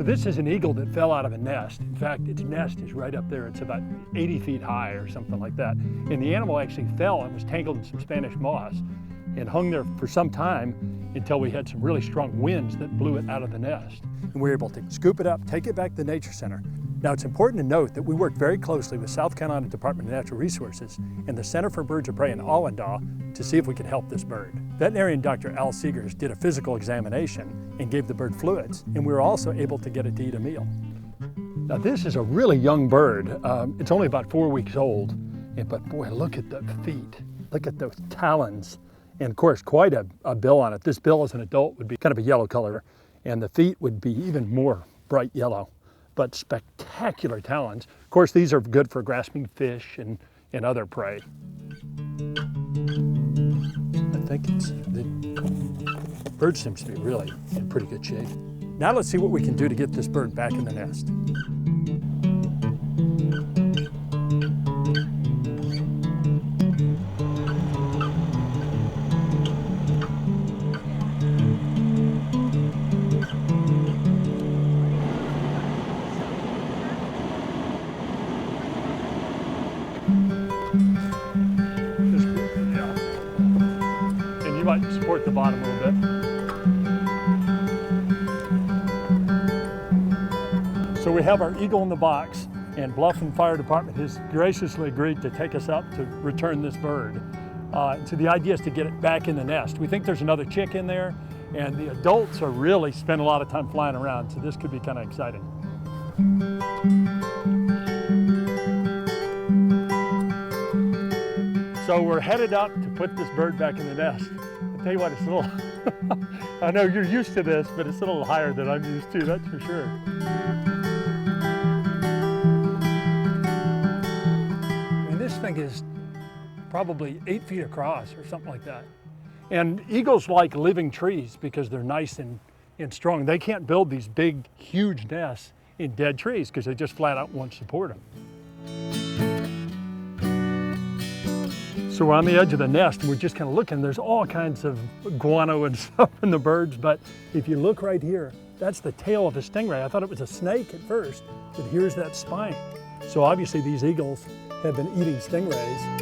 So this is an eagle that fell out of a nest. In fact, its nest is right up there. It's about 80 feet high or something like that. And the animal actually fell and was tangled in some Spanish moss and hung there for some time until we had some really strong winds that blew it out of the nest. And we were able to scoop it up, take it back to the Nature Center. Now, it's important to note that we worked very closely with South Carolina Department of Natural Resources and the Center for Birds of Prey in Allendale to see if we could help this bird. Veterinarian Dr. Al Seegers did a physical examination and gave the bird fluids, and we were also able to get it to eat a meal. Now, this is a really young bird. It's only about 4 weeks old, but boy, look at the feet. Look at those talons. And of course, quite a bill on it. This bill as an adult would be kind of a yellow color, and the feet would be even more bright yellow, but spectacular talons. Of course, these are good for grasping fish and other prey. I think the bird seems to be really in pretty good shape. Now let's see what we can do to get this bird back in the nest. You might support the bottom a little bit. So we have our eagle in the box, and Bluffton Fire Department has graciously agreed to take us up to return this bird. So the idea is to get it back in the nest. We think there's another chick in there, and the adults are really spending a lot of time flying around, so this could be kind of exciting. So we're headed up to put this bird back in the nest. I'll tell you what, it's a little, I know you're used to this, but it's a little higher than I'm used to, that's for sure. I mean, this thing is probably 8 feet across or something like that. And eagles like living trees because they're nice and strong. They can't build these big, huge nests in dead trees because they just flat out won't support them. So we're on the edge of the nest and we're just kind of looking. There's all kinds of guano and stuff in the birds, but if you look right here, that's the tail of a stingray. I thought it was a snake at first, but here's that spine. So obviously these eagles have been eating stingrays.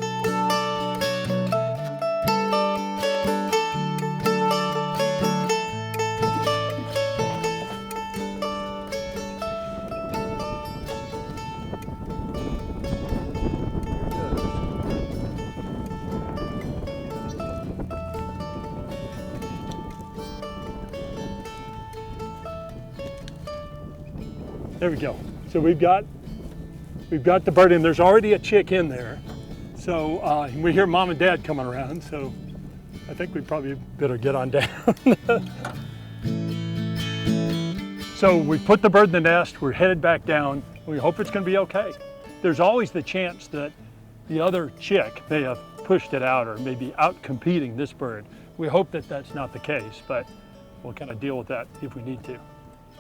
There we go. So we've got the bird in. There's already a chick in there. So we hear mom and dad coming around. So I think we probably better get on down. So we put the bird in the nest. We're headed back down. We hope it's going to be okay. There's always the chance that the other chick may have pushed it out or maybe out competing this bird. We hope that that's not the case, but we'll kind of deal with that if we need to.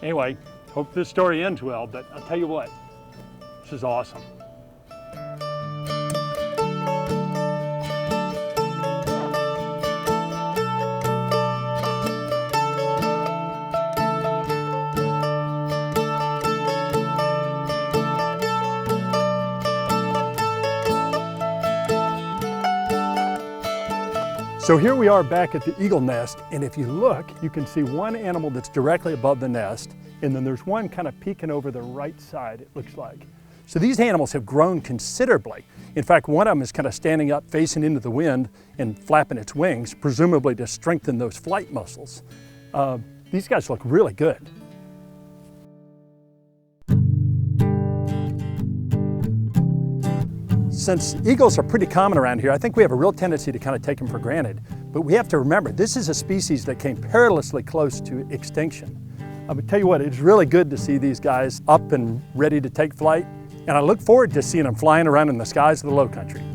Anyway, hope this story ends well, but I'll tell you what, this is awesome. So here we are back at the eagle nest, and if you look, you can see one animal that's directly above the nest, and then there's one kind of peeking over the right side, it looks like. So these animals have grown considerably. In fact, one of them is kind of standing up, facing into the wind and flapping its wings, presumably to strengthen those flight muscles. These guys look really good. Since eagles are pretty common around here, I think we have a real tendency to kind of take them for granted. But we have to remember, this is a species that came perilously close to extinction. I would tell you what, it's really good to see these guys up and ready to take flight. And I look forward to seeing them flying around in the skies of the Lowcountry.